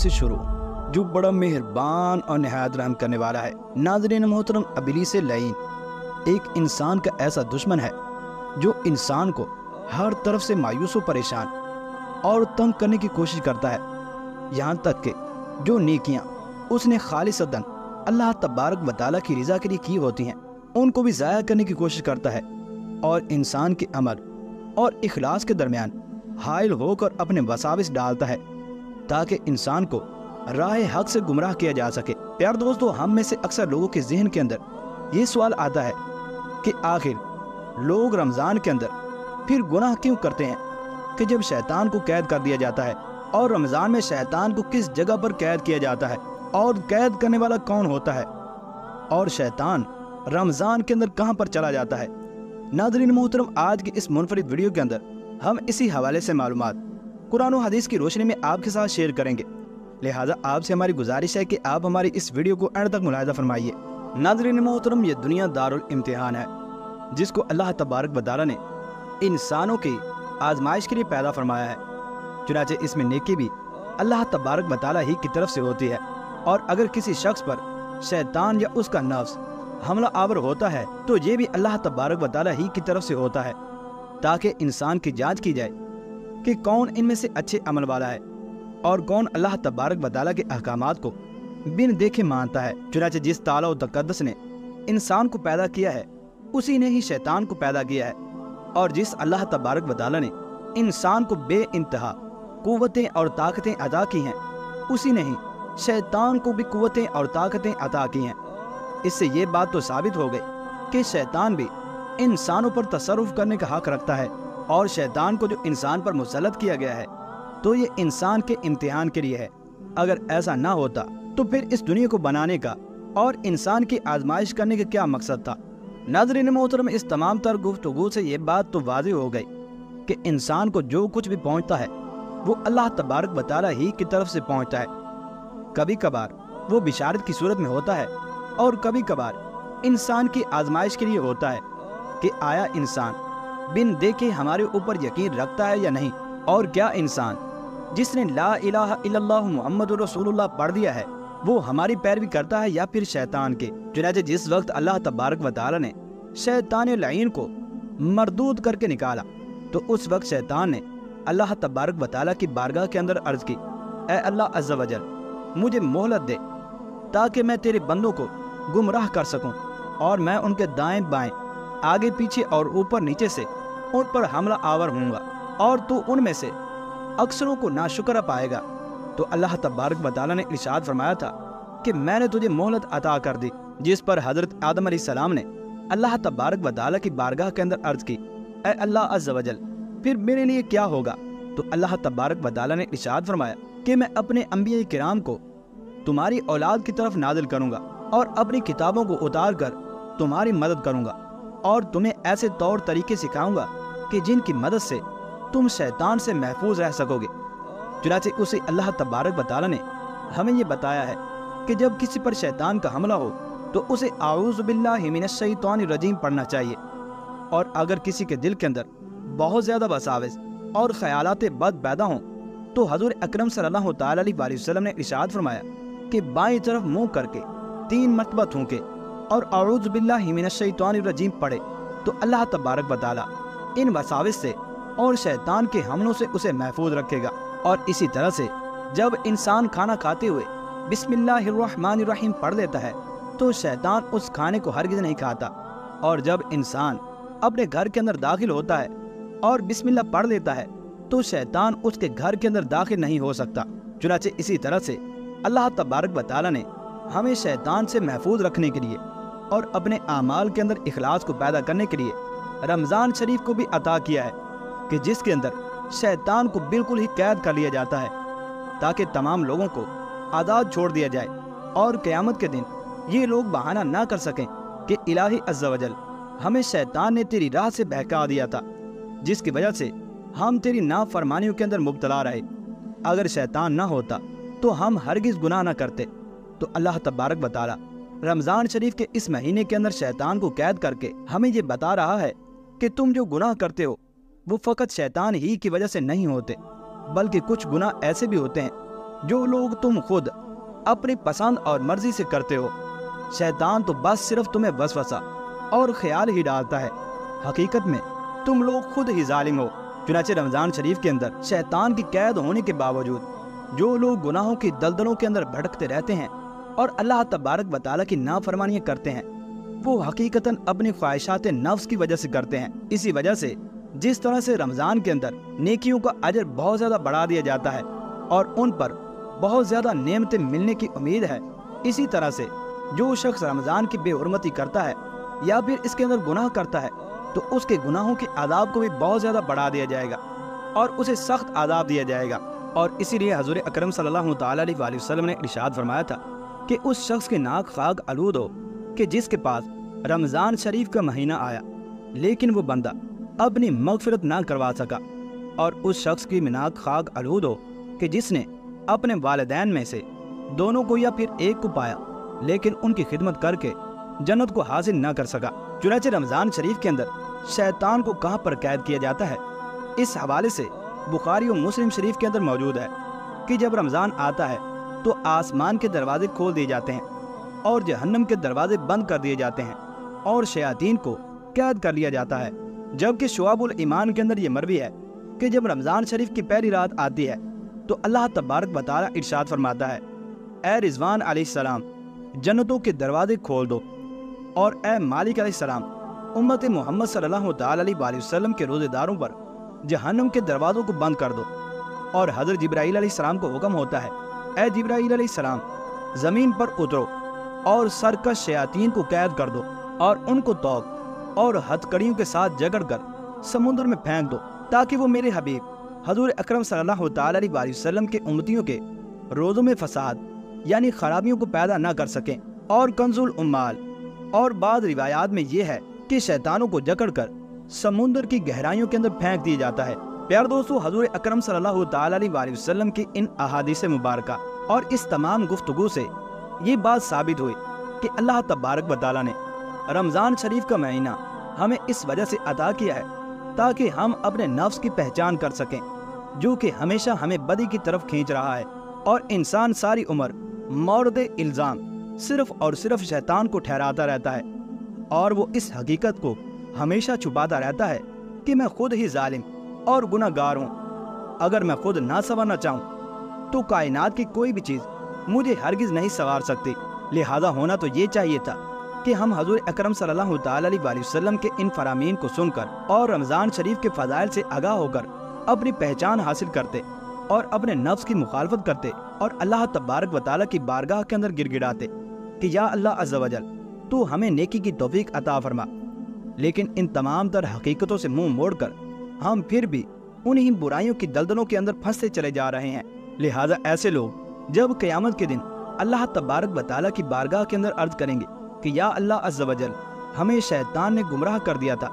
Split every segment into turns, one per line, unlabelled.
से शुरू, जो बड़ा मेहरबान और नहायत रहम करने वाला है। नाज़रीन मोहतरम, इब्लीस लईन एक इंसान का ऐसा दुश्मन है जो इंसान को हर तरफ से मायूस व परेशान और तंग करने की कोशिश करता है। यहाँ तक कि जो नेकियाँ उसने खालिसतन अल्लाह तबारक व तआला की रज़ा के लिए की होती हैं, उनको भी ज़ाया करने की कोशिश करता है और इंसान के अमल और इखलास के दरमियान हाइल होकर अपने वसाविस डालता है ताकि इंसान को राह हक से गुमराह किया जा सके। प्यार दोस्तों, हम में से अक्सर लोगों के जहन के अंदर ये सवाल आता है कि आखिर लोग रमज़ान के अंदर फिर गुनाह क्यों करते हैं कि जब शैतान को कैद कर दिया जाता है, और रमज़ान में शैतान को किस जगह पर कैद किया जाता है और कैद करने वाला कौन होता है, और शैतान रमज़ान के अंदर कहां पर चला जाता है। नाज़रीन मोहतरम, आज की इस मुनफरिद वीडियो के अंदर हम इसी हवाले से मालूमात कुरान और हदीस की रोशनी में आपके साथ शेयर करेंगे। लिहाजा आपसे हमारी गुजारिश है कि आप हमारी इस वीडियो को अंत तक मुलाहिज़ा फरमाइए। नाज़रीन मोहतरम, ये दुनिया दारुल इम्तिहान है जिसको अल्लाह तबारक व तआला ने इंसानों की आजमाइश के लिए पैदा फरमाया है। चुनाचे इसमें नेकी भी अल्लाह तबारक व तआला ही की तरफ से होती है, और अगर किसी शख्स पर शैतान या उसका नफ्स हमला आवर होता है तो ये भी अल्लाह तबारक व तआला ही की तरफ से होता है, ताकि इंसान की जांच की जाए कि कौन इनमें से अच्छे अमल वाला है और कौन अल्लाह तबारक व तआला के अहकामात को बिन देखे मानता है। चुनाचे जिस ताला व तक़द्दुस ने इंसान को पैदा किया है उसी ने ही शैतान को पैदा किया है, और जिस अल्लाह तबारक व तआला ने इंसान को बे इंतहा कुव्वतें और ताकतें अदा की हैं उसी ने ही शैतान को भी कुव्वतें और ताकतें अता की हैं। इससे ये बात तो साबित हो गई कि शैतान भी इंसानों पर तसर्रुफ करने का हक रखता है, और शैतान को जो इंसान पर मुसल्लत किया गया है तो ये इंसान के इम्तिहान के लिए है। अगर ऐसा ना होता तो फिर इस दुनिया को बनाने का और इंसान की आजमाइश करने का क्या मकसद था। नाज़रीन मोहतरम, इस तमाम तर गुफ्तगू से ये बात तो वाज़ेह हो गई कि इंसान को जो कुछ भी पहुंचता है वो अल्लाह तबारक व तआला ही की तरफ से पहुंचता है। कभी कभार वो बिशारत की सूरत में होता है और कभी कभार इंसान की आजमाइश के लिए होता है कि आया इंसान बिन देखे हमारे ऊपर यकीन रखता है या नहीं, और क्या इंसान जिसने ला इलाहा इल्लल्लाह मुहम्मदुर रसूलुल्लाह पढ़ दिया है वो हमारी पैरवी करता है या फिर शैतान के। चुनाचे जिस वक्त अल्लाह तबारक व तआला ने शैतान लईन को मरदूद करके निकाला तो उस वक्त शैतान ने अल्लाह तबारक व तआला की बारगाह के अंदर अर्ज की, ऐ अल्लाह अज़्ज़ा वजल, मुझे मोहलत दे ताकि मैं तेरे बंदों को गुमराह कर सकूं, और मैं उनके दाएं बाएं आगे पीछे और ऊपर नीचे से उन पर हमला आवर हूँगा, और तू उनमें से अक्सरों को नाशुक्र पाएगा। तो अल्लाह तबारक व तआला ने इरशाद फरमाया था कि मैंने तुझे मोहलत अता कर दी, जिस पर हजरत आदम अलैहिस्सलाम ने अल्लाह तबारक व तआला की बारगाह के अंदर अर्ज की, ऐ अल्लाह अज़्ज़ा वजल, फिर मेरे लिए क्या होगा। तो अल्लाह तबारक व तआला ने इरशाद फरमाया कि मैं अपने अंबिया किराम को तुम्हारी औलाद की तरफ नाजिल करूंगा और अपनी किताबों को उतार कर तुम्हारी मदद करूंगा, और तुम्हें ऐसे तौर तरीके सिखाऊंगा कि जिनकी मदद से तुम शैतान से महफूज रह सकोगे। चुनाचे उसे अल्लाह तबारक व तआला ने हमें ये बताया है कि जब किसी पर शैतान का हमला हो तो उसे आऊज़ु बिल्लाहि मिनश शैतानिर रजीम पढ़ना चाहिए, और अगर किसी के दिल के अंदर बहुत ज़्यादा वसाविस और ख़यालात बद पैदा हों तो हज़ूर अकरम सल्लल्लाहु तआला अलैहि वसल्लम ने इरशाद फरमाया कि बाईं तरफ मुँह करके 3 मरतबा थूके और आऊज़ु बिल्लाहि मिनश शैतानिर रजीम पढ़े तो अल्लाह तबारक व तआला इन वसाविस से और शैतान के हमलों से उसे महफूज रखेगा। और इसी तरह से जब इंसान खाना खाते हुए बिस्मिल्लाहिर्रहमानिर्रहीम पढ़ लेता है तो शैतान उस खाने को हरगिज़ नहीं खाता, और जब इंसान अपने घर के अंदर दाखिल होता है और बिस्मिल्लाह पढ़ लेता है तो शैतान उसके घर के अंदर दाखिल नहीं हो सकता। चुनाचे इसी तरह से अल्लाह तबारक व तआला ने हमें शैतान से महफूज रखने के लिए और अपने आमाल के अंदर इखलास को पैदा करने के लिए रमज़ान शरीफ को भी अता किया है कि जिसके अंदर शैतान को बिल्कुल ही कैद कर लिया जाता है ताकि तमाम लोगों को आज़ाद छोड़ दिया जाए, और क़यामत के दिन ये लोग बहाना ना कर सकें कि इलाही अज़्ज़ा वजल, हमें शैतान ने तेरी राह से बहका दिया था जिसकी वजह से हम तेरी नाफरमानियों के अंदर मुब्तला रहे। अगर शैतान ना होता तो हम हरगिज़ गुनाह ना करते। तो अल्लाह तबारक व तआला रमज़ान शरीफ के इस महीने के अंदर शैतान को कैद करके हमें ये बता रहा है कि तुम जो गुनाह करते हो वो फ़कत शैतान ही की वजह से नहीं होते, बल्कि कुछ गुनाह ऐसे भी होते हैं جو لوگ تم خود اپنی پسند اور مرضی سے کرتے ہو، شیطان تو بس صرف تمہیں وسوسہ اور خیال ہی ڈالتا ہے، حقیقت میں تم لوگ خود ہی ظالم ہو۔ چنانچہ رمضان شریف کے اندر شیطان کی قید ہونے کے باوجود جو لوگ گناہوں کی دلدلوں کے اندر بھٹکتے رہتے ہیں اور اللہ تبارک و تعالیٰ کی نافرمانیاں کرتے ہیں، وہ حقیقتاً اپنی خواہشات نفس کی وجہ سے کرتے ہیں۔ اسی وجہ سے جس طرح سے رمضان کے اندر نیکیوں کا اجر بہت زیادہ بڑھا دیا جاتا ہے اور ان پر بہت زیادہ نعمتیں ملنے کی امید ہے، اسی طرح سے جو شخص رمضان کی بے حرمتی کرتا ہے یا پھر اس کے اندر گناہ کرتا ہے تو اس کے گناہوں کے عذاب کو بھی بہت زیادہ بڑھا دیا جائے گا اور اسے سخت عذاب دیا جائے گا۔ اور اسی لیے حضور اکرم صلی اللہ تعالیٰ علیہ وسلم نے ارشاد فرمایا تھا کہ اس شخص کے ناک خاک آلود ہو کہ جس کے پاس رمضان شریف کا مہینہ آیا لیکن وہ بندہ اپنی مغفرت نہ کروا سکا، اور اس شخص کی ناک خاک آلود ہو کہ جس نے اپنے والدین میں سے دونوں کو یا پھر ایک کو پایا لیکن ان کی خدمت کر کے جنت کو حاصل نہ کر سکا۔ چنانچہ رمضان شریف کے اندر شیطان کو کہاں پر قید کیا جاتا ہے، اس حوالے سے بخاری و مسلم شریف کے اندر موجود ہے کہ جب رمضان آتا ہے تو آسمان کے دروازے کھول دیے جاتے ہیں اور جہنم کے دروازے بند کر دیے جاتے ہیں اور شیاطین کو قید کر لیا جاتا ہے۔ جبکہ شعب الایمان کے اندر یہ مروی ہے کہ جب رمضان شریف کی پہلی رات آتی ہے تو اللہ تبارک و تعالیٰ ارشاد فرماتا ہے، اے رضوان علیہ السلام جنتوں کے دروازے کھول دو، اور اے مالک علیہ السلام امت محمد صلی اللہ تعالیٰ علیہ وسلم کے روزے داروں پر جہنم کے دروازوں کو بند کر دو۔ اور حضرت جبرائیل علیہ السلام کو حکم ہوتا ہے، اے جبرائیل علیہ السلام زمین پر اترو اور سرکش شیاطین کو قید کر دو اور ان کو توق اور ہتھکڑیوں کے ساتھ جکڑ کر سمندر میں پھینک دو تاکہ وہ میرے حبیب حضور اکرم صلی اللہ تعالیٰ علیہ وسلم کے امتیوں کے روزوں میں فساد یعنی خرابیوں کو پیدا نہ کر سکیں۔ اور کنز الامال اور بعض روایات میں یہ ہے کہ شیطانوں کو جکڑ کر سمندر کی گہرائیوں کے اندر پھینک دیا جاتا ہے۔ پیار دوستو، حضور اکرم صلی اللہ تعالیٰ علیہ وسلم کی ان احادیث مبارکہ اور اس تمام گفتگو سے یہ بات ثابت ہوئی کہ اللہ تبارک و تعالیٰ نے رمضان شریف کا مہینہ ہمیں اس وجہ سے عطا کیا ہے تاکہ ہم اپنے نفس کی پہچان کر سکیں جو کہ ہمیشہ ہمیں بدی کی طرف کھینچ رہا ہے، اور انسان ساری عمر مورد الزام صرف اور صرف شیطان کو ٹھہراتا رہتا ہے، اور وہ اس حقیقت کو ہمیشہ چھپاتا رہتا ہے کہ میں خود ہی ظالم اور گناہ گار ہوں۔ اگر میں خود نہ سنورنا چاہوں تو کائنات کی کوئی بھی چیز مجھے ہرگز نہیں سنوار سکتی۔ لہذا ہونا تو یہ چاہیے تھا کہ ہم حضور اکرم صلی اللہ تعالیٰ علیہ وسلم کے ان فرامین کو سن کر اور رمضان شریف کے فضائل سے آگاہ ہو کر اپنی پہچان حاصل کرتے اور اپنے نفس کی مخالفت کرتے اور اللہ تبارک و تعالیٰ کی بارگاہ کے اندر گر گڑاتے کہ یا اللہ عز و جل تو ہمیں نیکی کی توفیق عطا فرما۔ لیکن ان تمام تر حقیقتوں سے منہ موڑ کر ہم پھر بھی انہی برائیوں کی دلدلوں کے اندر پھنستے چلے جا رہے ہیں۔ لہذا ایسے لوگ جب قیامت کے دن اللہ تبارک و تعالیٰ کی بارگاہ کے اندر عرض کریں گے کہ یا اللہ عز و جل ہمیں شیطان نے گمراہ کر دیا تھا،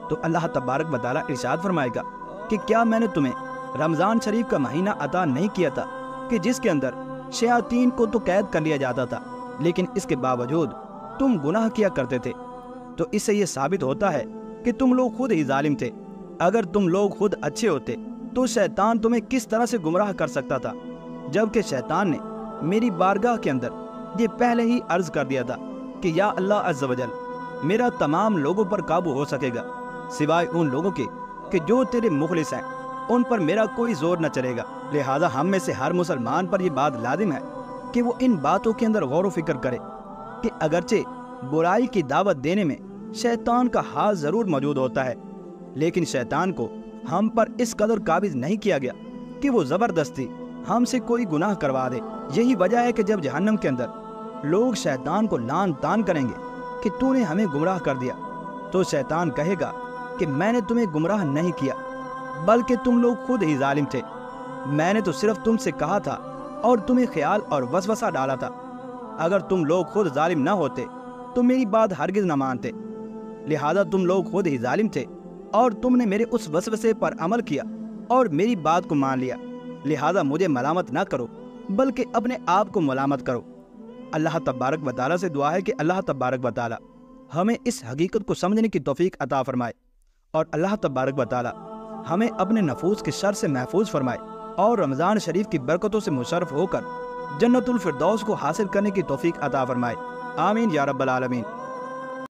تو اللہ تبارک و تعالیٰ ارشاد فرمائے گا کہ کیا میں نے تمہیں رمضان شریف کا مہینہ عطا نہیں کیا تھا کہ جس کے اندر شیاطین کو تو قید کر لیا جاتا تھا لیکن اس کے باوجود تم گناہ کیا کرتے تھے؟ تو اس سے یہ ثابت ہوتا ہے کہ تم لوگ خود ہی ظالم تھے۔ اگر تم لوگ خود اچھے ہوتے تو شیطان تمہیں کس طرح سے گمراہ کر سکتا تھا، جبکہ شیطان نے میری بارگاہ کے اندر یہ پہلے ہی عرض کر دیا تھا کہ یا اللہ عز و جل میرا تمام لوگوں پر قابو ہو سکے گا سوائے ان لوگوں کے کہ جو تیرے مخلص ہیں، ان پر میرا کوئی زور نہ چلے گا۔ لہذا ہم میں سے ہر مسلمان پر یہ بات لازم ہے کہ وہ ان باتوں کے اندر غور و فکر کرے کہ اگرچہ برائی کی دعوت دینے میں شیطان کا ہاتھ ضرور موجود ہوتا ہے، لیکن شیطان کو ہم پر اس قدر قابض نہیں کیا گیا کہ وہ زبردستی ہم سے کوئی گناہ کروا دے۔ یہی وجہ ہے کہ جب جہنم کے اندر لوگ شیطان کو لعن طعن کریں گے کہ تو نے ہمیں گمراہ کر دیا، تو شیطان کہے گا کہ میں نے تمہیں گمراہ نہیں کیا بلکہ تم لوگ خود ہی ظالم تھے، میں نے تو صرف تم سے کہا تھا اور تمہیں خیال اور وسوسہ ڈالا تھا، اگر تم لوگ خود ظالم نہ ہوتے تو میری بات ہرگز نہ مانتے، لہذا تم لوگ خود ہی ظالم تھے اور تم نے میرے اس وسوسے پر عمل کیا اور میری بات کو مان لیا، لہذا مجھے ملامت نہ کرو بلکہ اپنے آپ کو ملامت کرو۔ اللہ تبارک و تعالیٰ سے دعا ہے کہ اللہ تبارک و تعالیٰ ہمیں اس حقیقت کو سمجھنے کی توفیق عطا فرمائے، اور اللہ تبارک و تعالیٰ ہمیں اپنے نفوس کے شر سے محفوظ فرمائے، اور رمضان شریف کی برکتوں سے مشرف ہو کر جنت الفردوس کو حاصل کرنے کی توفیق عطا فرمائے، آمین یا رب العالمین۔